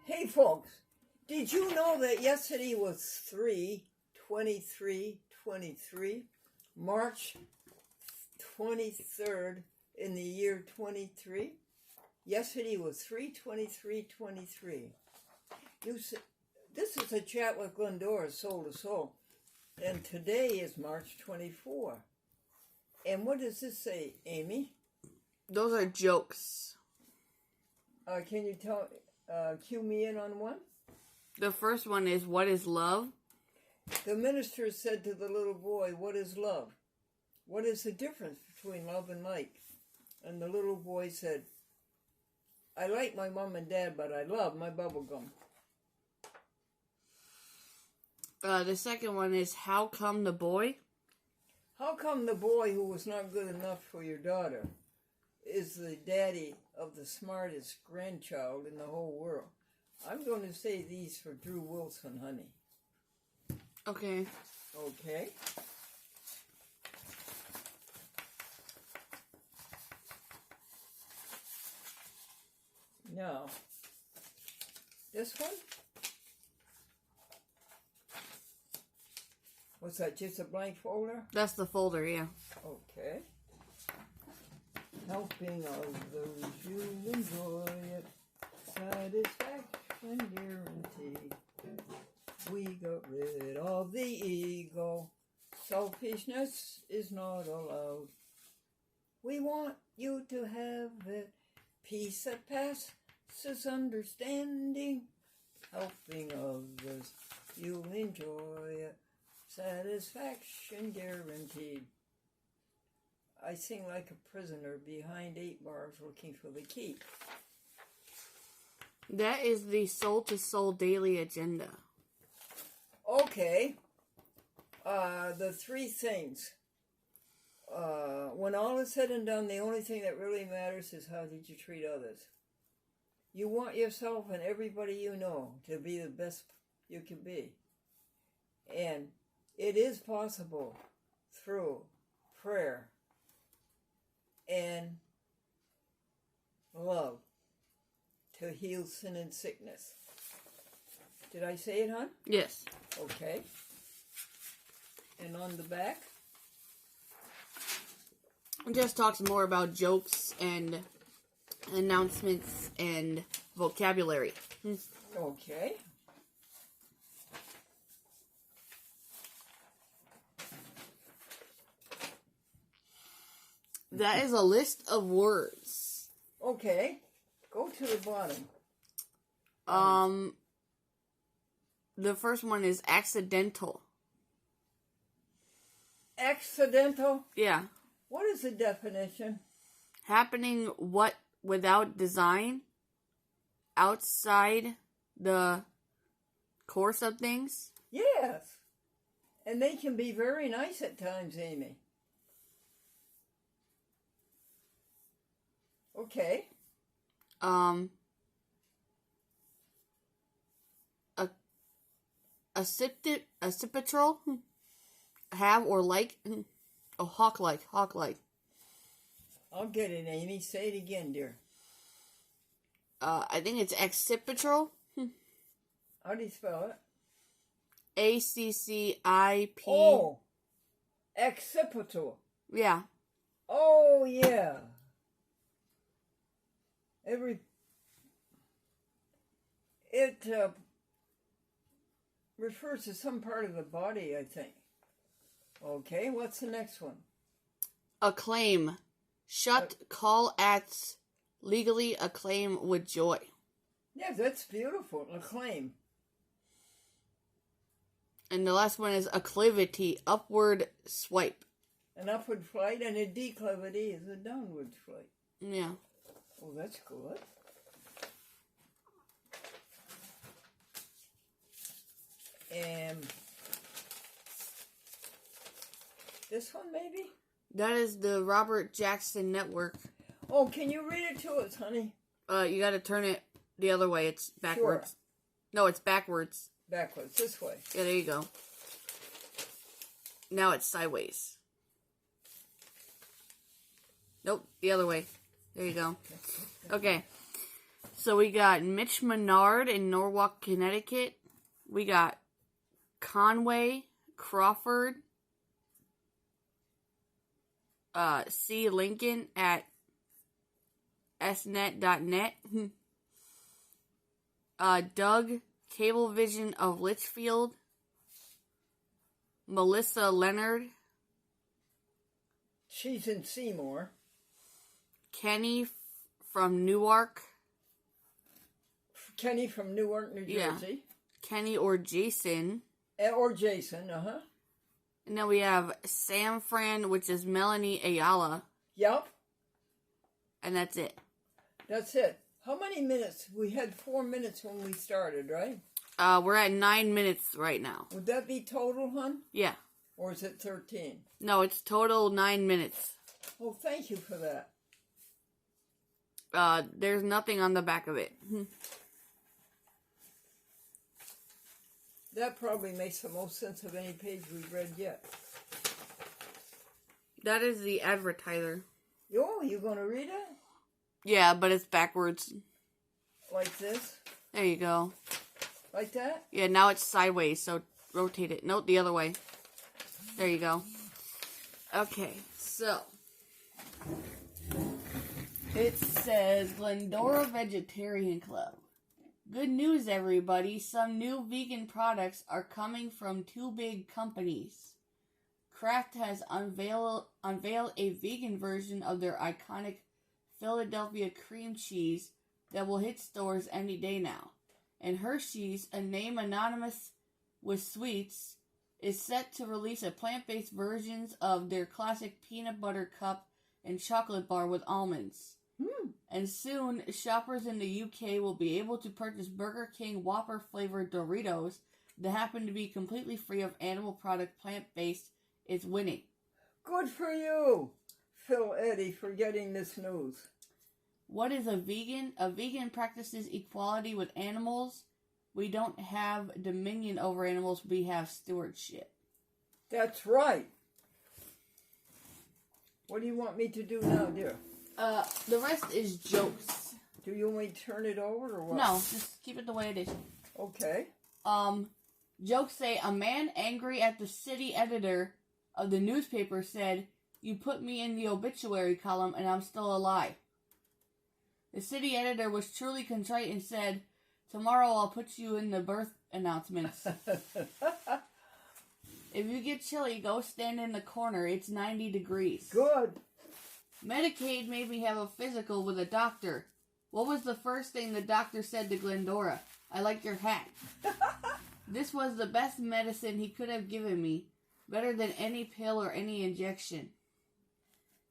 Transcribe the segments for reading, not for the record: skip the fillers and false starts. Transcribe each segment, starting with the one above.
Hey folks, did you know that yesterday was 3/23/23, March 23rd in the year 23? Yesterday was 3/23/23. This is a chat with Glendora, Soul to Soul, and today is March 24. And what does this say, Amy? Those are jokes. Can you cue me in on one? The first one is, what is love? The minister said to the little boy, "What is love? What is the difference between love and like?" And the little boy said, "I like my mom and dad, but I love my bubble gum." The second one is, how come the boy? How come the boy who was not good enough for your daughter is the daddy of the smartest grandchild in the whole world? I'm going to say these for Drew Wilson, honey. Okay. Okay. Now, this one? What's that, just a blank folder? That's the folder, yeah. Okay. Helping others, you enjoy it. Satisfaction guaranteed. We got rid of the ego. Selfishness is not allowed. We want you to have it. Peace that passes understanding. Helping others, you'll enjoy it. Satisfaction guaranteed. I sing like a prisoner behind 8 bars looking for the key. That is the Soul to Soul daily agenda. Okay. The 3 things. When all is said and done, the only thing that really matters is how did you treat others. You want yourself and everybody you know to be the best you can be. And it is possible through prayer and love to heal sin and sickness. Did I say it, hon? Yes. Okay. And on the back? It just talks more about jokes and announcements and vocabulary. Okay. That is a list of words. Okay. Go to the bottom. The first one is accidental. Accidental? Yeah. What is the definition? Happening what without design, outside the course of things. Yes. And they can be very nice at times, Amy. Okay. Occipital, have or like, oh, hawk-like. I'll get it, Amy. Say it again, dear. I think it's accipital. How do you spell it? ACCIP. Oh, occipital. Yeah. Oh, yeah. It refers to some part of the body, I think. Okay, what's the next one? Acclaim. Shut call acts legally acclaim with joy. Yeah, that's beautiful. Acclaim. And the last one is acclivity, upward swipe. An upward flight and a declivity is a downward flight. Yeah. Oh, that's good. And this one, maybe? That is the Robert Jackson Network. Oh, can you read it to us, honey? You gotta turn it the other way. It's backwards. Sure. No, it's backwards. Backwards, this way. Yeah, there you go. Now it's sideways. Nope, the other way. There you go. Okay. So we got Mitch Menard in Norwalk, Connecticut. We got Conway Crawford, C. Lincoln at snet.net. Doug Cablevision of Litchfield. Melissa Leonard. She's in Seymour. Kenny from Newark. Kenny from Newark, New Jersey. Kenny or Jason. Or Jason, uh-huh. And then we have Sam Fran, which is Melanie Ayala. Yep. And that's it. That's it. How many minutes? We had 4 minutes when we started, right? We're at 9 minutes right now. Would that be total, hon? Yeah. Or is it 13? No, it's total 9 minutes. Well, thank you for that. There's nothing on the back of it. That probably makes the most sense of any page we've read yet. That is the advertiser. Oh, you going to read it? Yeah, but it's backwards. Like this? There you go. Like that? Yeah, now it's sideways, so rotate it. Nope, the other way. There you go. Okay, so it says Glendora Vegetarian Club. Good news, everybody. Some new vegan products are coming from two big companies. Kraft has unveiled a vegan version of their iconic Philadelphia cream cheese that will hit stores any day now. And Hershey's, a name anonymous with sweets, is set to release a plant-based versions of their classic peanut butter cup and chocolate bar with almonds. And soon, shoppers in the UK will be able to purchase Burger King Whopper-flavored Doritos that happen to be completely free of animal product. Plant-based is winning. Good for you, Phil Eddy, for getting this news. What is a vegan? A vegan practices equality with animals. We don't have dominion over animals, we have stewardship. That's right. What do you want me to do now, dear? The rest is jokes. Do you want me to turn it over or what? No, just keep it the way it is. Okay. Jokes say a man angry at the city editor of the newspaper said, "You put me in the obituary column and I'm still alive." The city editor was truly contrite and said, "Tomorrow I'll put you in the birth announcements." If you get chilly, go stand in the corner. It's 90 degrees. Good. Medicaid made me have a physical with a doctor. What was the first thing the doctor said to Glendora? "I like your hat." This was the best medicine he could have given me. Better than any pill or any injection.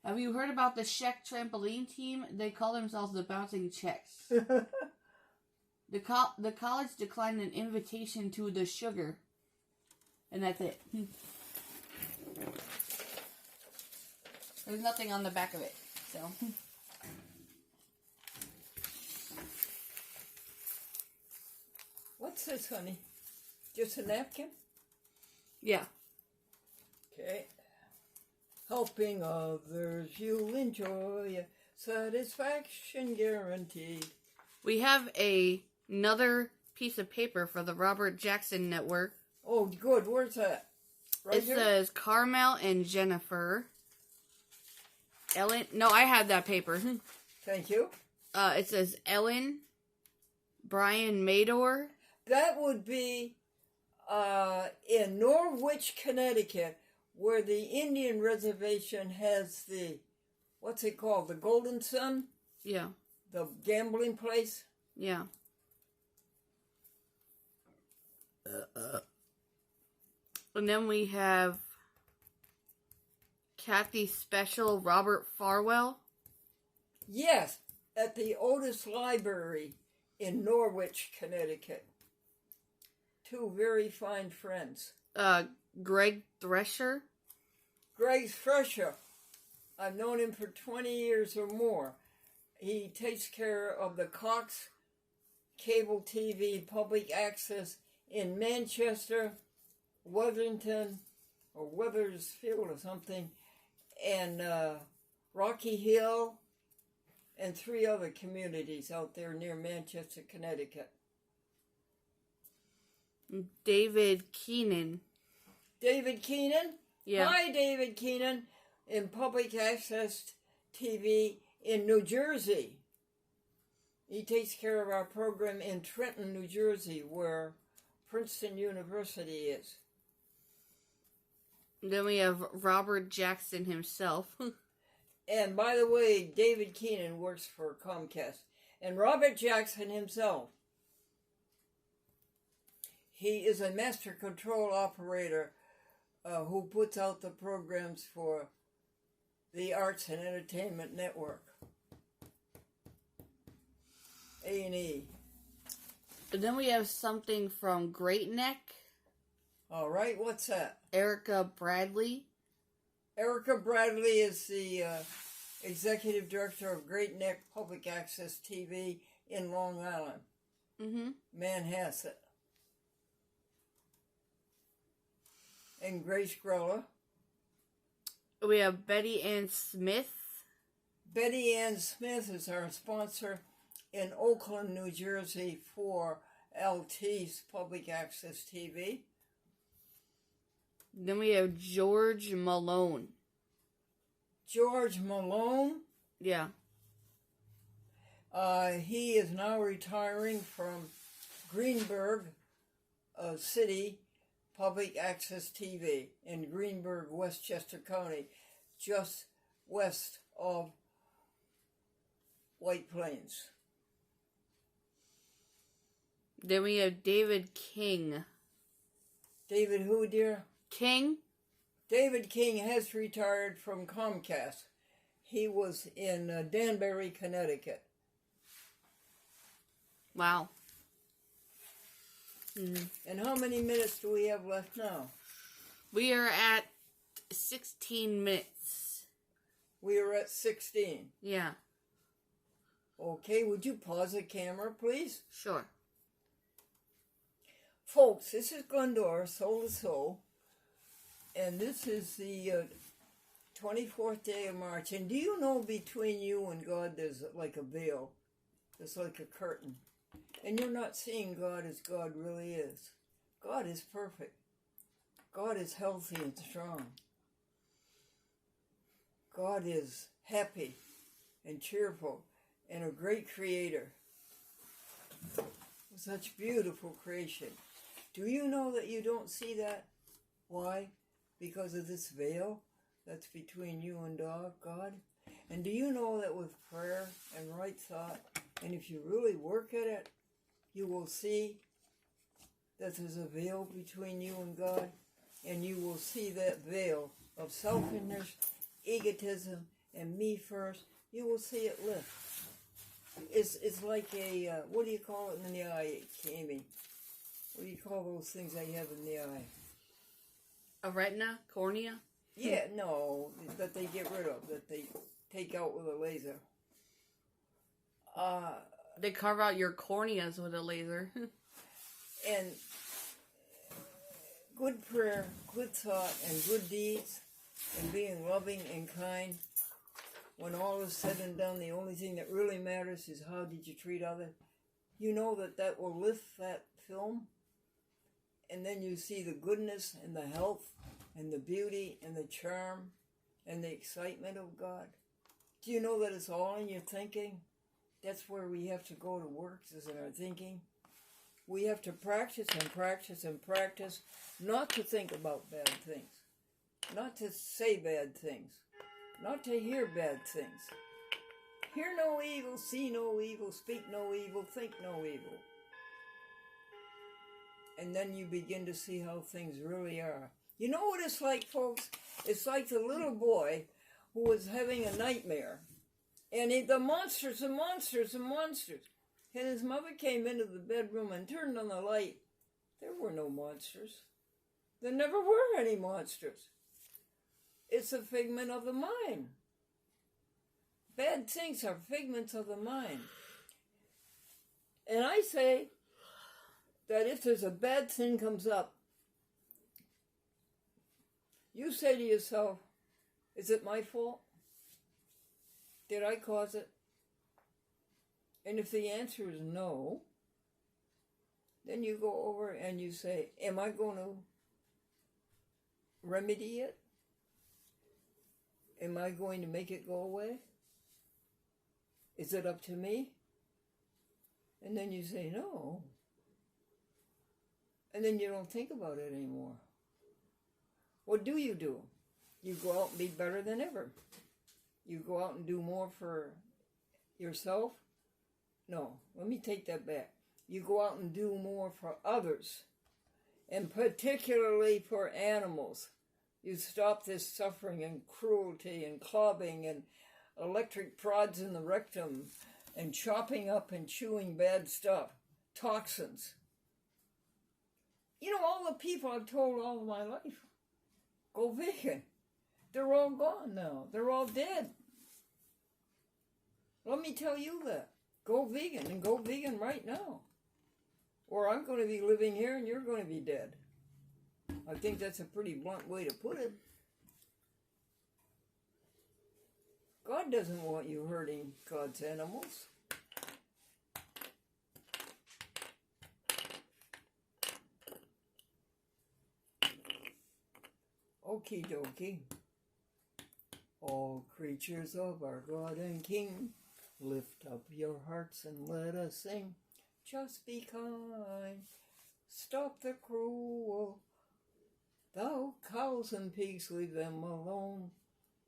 Have you heard about the Czech trampoline team? They call themselves the Bouncing Czechs. The college declined an invitation to the Sugar. And that's it. There's nothing on the back of it, so. What's this, honey? Just a napkin? Yeah. Okay. Helping others, you'll enjoy satisfaction guaranteed. We have another piece of paper for the Robert Jackson Network. Oh, good. Where's that? Right It here? says Carmel and Jennifer. Ellen. No, I had that paper. Thank you. It says Ellen, Brian Mador. That would be in Norwich, Connecticut, where the Indian reservation has the, what's it called, the Golden Sun? Yeah. The gambling place? Yeah. And then we have Kathy Special, Robert Farwell. Yes, at the Otis Library in Norwich, Connecticut. Two very fine friends. Greg Thresher. Greg Thresher. I've known him for 20 years or more. He takes care of the Cox cable TV public access in Manchester, Wetherington, or Wethersfield or something, and Rocky Hill, and 3 other communities out there near Manchester, Connecticut. David Keenan. David Keenan? Yeah. Hi, David Keenan, in public access TV in New Jersey. He takes care of our program in Trenton, New Jersey, where Princeton University is. Then we have Robert Jackson himself. And by the way, David Keenan works for Comcast. And Robert Jackson himself, he is a master control operator who puts out the programs for the Arts and Entertainment Network, A&E. And then we have something from Great Neck. All right, what's that? Erica Bradley. Erica Bradley is the executive director of Great Neck Public Access TV in Long Island, Manhasset. And Grace Grella. We have Betty Ann Smith. Betty Ann Smith is our sponsor in Oakland, New Jersey for LT's Public Access TV. Then we have George Malone. George Malone. Yeah. He is now retiring from Greenberg City Public Access TV in Greenberg, Westchester County, just west of White Plains. Then we have David King. David who, dear? King? David King has retired from Comcast. He was in Danbury, Connecticut. Wow. And how many minutes do we have left now? We are at 16 minutes. We are at 16. Yeah. Okay, would you pause the camera, please? Sure. Folks, this is Glendora, Soul to Soul, and this is the 24th day of March. And do you know between you and God there's like a veil? There's like a curtain. And you're not seeing God as God really is. God is perfect. God is healthy and strong. God is happy and cheerful and a great creator. Such beautiful creation. Do you know that you don't see that? Why? Because of this veil that's between you and God? And do you know that with prayer and right thought, and if you really work at it, you will see that there's a veil between you and God, and you will see that veil of selfishness, egotism, and me first. You will see it lift. It's like a, what do you call it in the eye, Amy? What do you call those things that you have in the eye? A retina? Cornea? Yeah, no, that they get rid of, that they take out with a laser. They carve out your corneas with a laser. And good prayer, good thought, and good deeds, and being loving and kind. When all is said and done, the only thing that really matters is how did you treat others. You know that will lift that film, and then you see the goodness and the health and the beauty and the charm and the excitement of God. Do you know that it's all in your thinking? That's where we have to go to work, is in our thinking. We have to practice and practice and practice not to think about bad things, not to say bad things, not to hear bad things. Hear no evil, see no evil, speak no evil, think no evil. And then you begin to see how things really are. You know what it's like, folks? It's like the little boy who was having a nightmare. And the monsters. And his mother came into the bedroom and turned on the light. There were no monsters. There never were any monsters. It's a figment of the mind. Bad things are figments of the mind. And I say that if there's a bad thing comes up, you say to yourself, is it my fault? Did I cause it? And if the answer is no, then you go over and you say, am I going to remedy it? Am I going to make it go away? Is it up to me? And then you say no. And then you don't think about it anymore. What do? You go out and be better than ever. You go out and do more for yourself. No, let me take that back. You go out and do more for others, and particularly for animals. You stop this suffering and cruelty and clubbing and electric prods in the rectum and chopping up and chewing bad stuff, toxins. You know, all the people I've told all of my life, go vegan. They're all gone now. They're all dead. Let me tell you that. Go vegan, and go vegan right now. Or I'm going to be living here and you're going to be dead. I think that's a pretty blunt way to put it. God doesn't want you hurting God's animals. Okie dokie. All creatures of our God and King, lift up your hearts and let us sing. Just be kind, stop the cruel. The cows and pigs, leave them alone.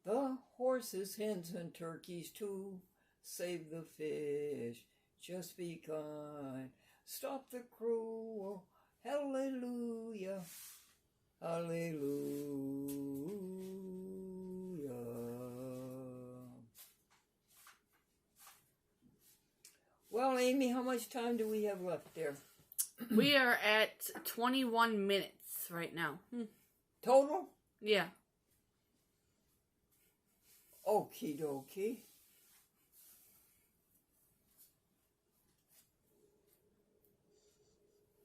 The horses, hens, and turkeys too. Save the fish, just be kind. Stop the cruel. Hallelujah, hallelujah. Well, Amy, how much time do we have left there? We are at 21 minutes right now. Total? Yeah. Okie dokie.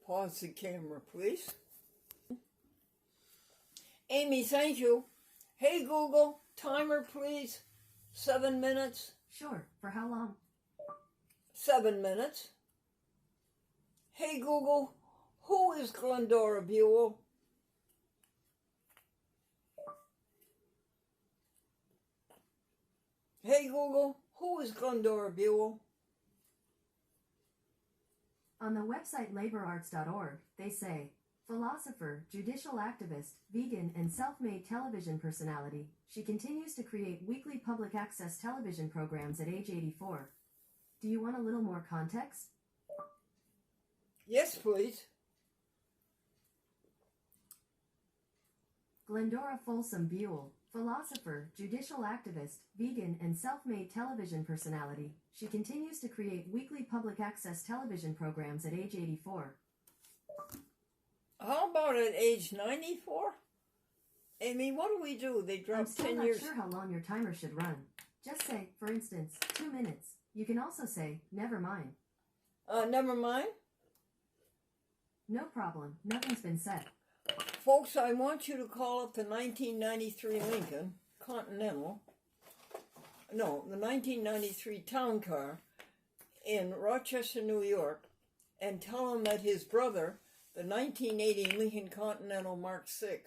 Pause the camera, please. Amy, thank you. Hey, Google, timer, please. 7 minutes. Sure. For how long? 7 minutes. Hey, Google, who is Glendora Buell? Hey, Google, who is Glendora Buell? On the website laborarts.org, they say, philosopher, judicial activist, vegan, and self-made television personality, she continues to create weekly public access television programs at age 84. Do you want a little more context? Yes, please. Glendora Folsom Buell, philosopher, judicial activist, vegan, and self-made television personality, she continues to create weekly public access television programs at age 84. How about at age 94? Amy, what do we do? They I'm drop still 10 not years. sure how long your timer should run. Just say, for instance, 2 minutes. You can also say, never mind. Never mind. No problem. Nothing's been said. Folks, I want you to call up the 1993 Lincoln Continental. No, the 1993 Town Car in Rochester, New York, and tell him that his brother, the 1980 Lincoln Continental Mark VI,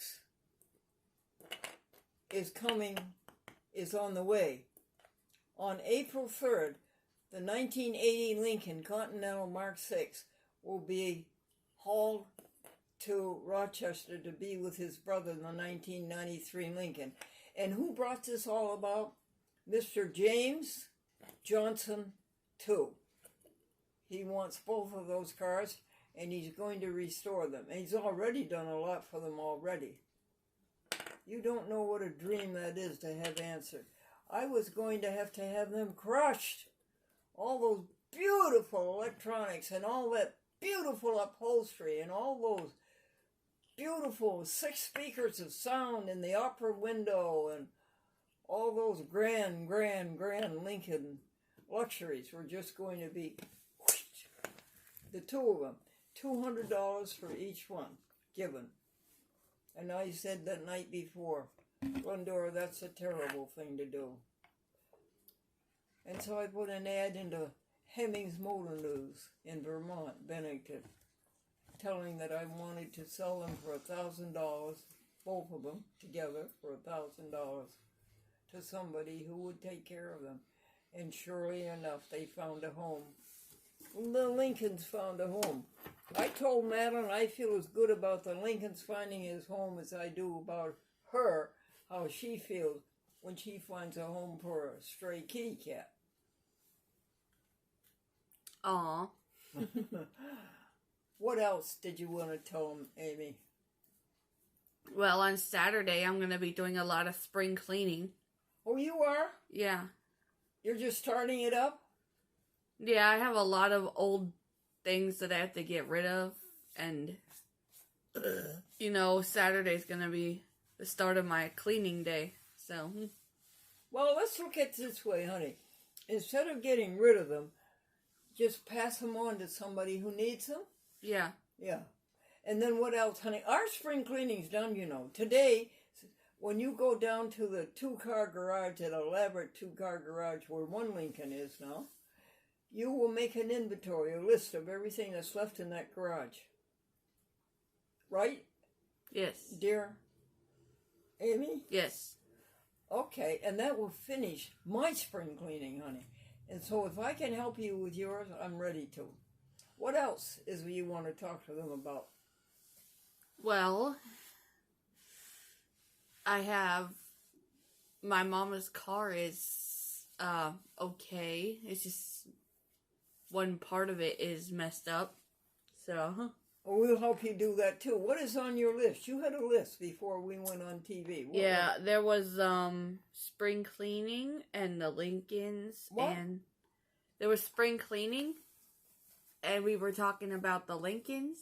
is on the way. On April 3rd, the 1980 Lincoln Continental Mark VI will be hauled to Rochester to be with his brother, the 1993 Lincoln. And who brought this all about? Mr. James Johnson II. He wants both of those cars, and he's going to restore them. And he's already done a lot for them already. You don't know what a dream that is to have answered. I was going to have them crushed. All those beautiful electronics and all that beautiful upholstery and all those beautiful 6 speakers of sound in the upper window and all those grand Lincoln luxuries were just going to be whoosh, the two of them, $200 for each one given. And I said that night before, Glendora, that's a terrible thing to do. And so I put an ad into Hemmings Motor News in Vermont, Bennington, telling that I wanted to sell them for $1,000, both of them together for $1,000, to somebody who would take care of them. And surely enough, they found a home. The Lincolns found a home. I told Madeline I feel as good about the Lincolns finding his home as I do about her, how she feels when she finds a home for a stray kitty cat. Aw. What else did you want to tell them, Amy? Well, on Saturday, I'm going to be doing a lot of spring cleaning. Oh, you are? Yeah. You're just starting it up? Yeah, I have a lot of old things that I have to get rid of. And, you know, Saturday's going to be the start of my cleaning day. So. Well, let's look at it this way, honey. Instead of getting rid of them, just pass them on to somebody who needs them. Yeah. Yeah. And then what else, honey? Our spring cleaning's done, you know. Today, when you go down to the two-car garage, that elaborate two-car garage where one Lincoln is now, you will make an inventory, a list of everything that's left in that garage. Right? Yes. Dear Amy? Yes. Okay, and that will finish my spring cleaning, honey. And so if I can help you with yours, I'm ready to. What else is you want to talk to them about? Well, I have my mama's car is okay. It's just one part of it is messed up. So, Well, we'll help you do that too. What is on your list? You had a list before we went on TV. What yeah, there was spring cleaning and the Lincolns. What? And there was spring cleaning and we were talking about the Lincolns.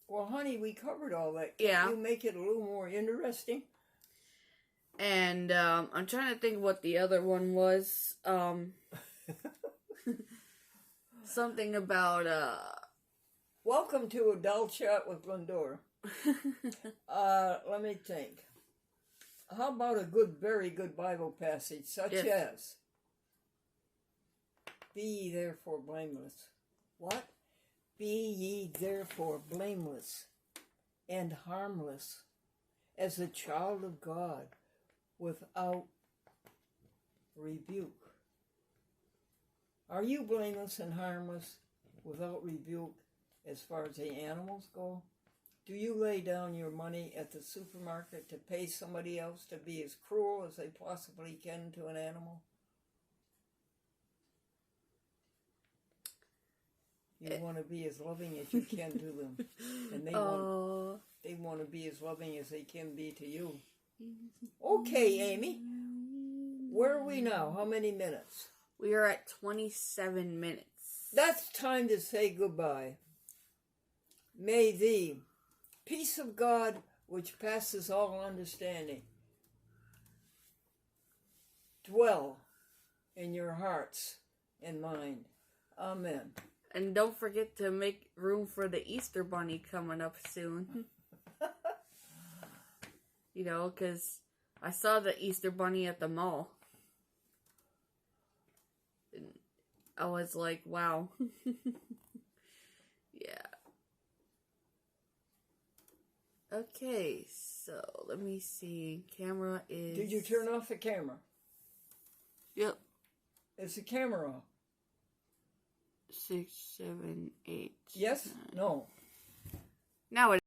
Well, honey, we covered all that. Can Yeah. you make it a little more interesting? And I'm trying to think what the other one was. Something about Welcome to Adult Chat with Glendora. Let me think. How about a good, very good Bible passage, such Yes. as, Be ye therefore blameless. What? Be ye therefore blameless and harmless as a child of God without rebuke. Are you blameless and harmless without rebuke as far as the animals go? Do you lay down your money at the supermarket to pay somebody else to be as cruel as they possibly can to an animal? You want to be as loving as you can to them. And they want to be as loving as they can be to you. Okay, Amy. Where are we now? How many minutes? We are at 27 minutes. That's time to say goodbye. May the peace of God, which passes all understanding, dwell in your hearts and mind. Amen. And don't forget to make room for the Easter Bunny coming up soon. You know, because I saw the Easter Bunny at the mall. And I was like, wow. Yeah. Okay, so let me see. Camera is... Did you turn off the camera? Yep. Is the camera off? 6, 7, 8. Yes? 9. No. Now it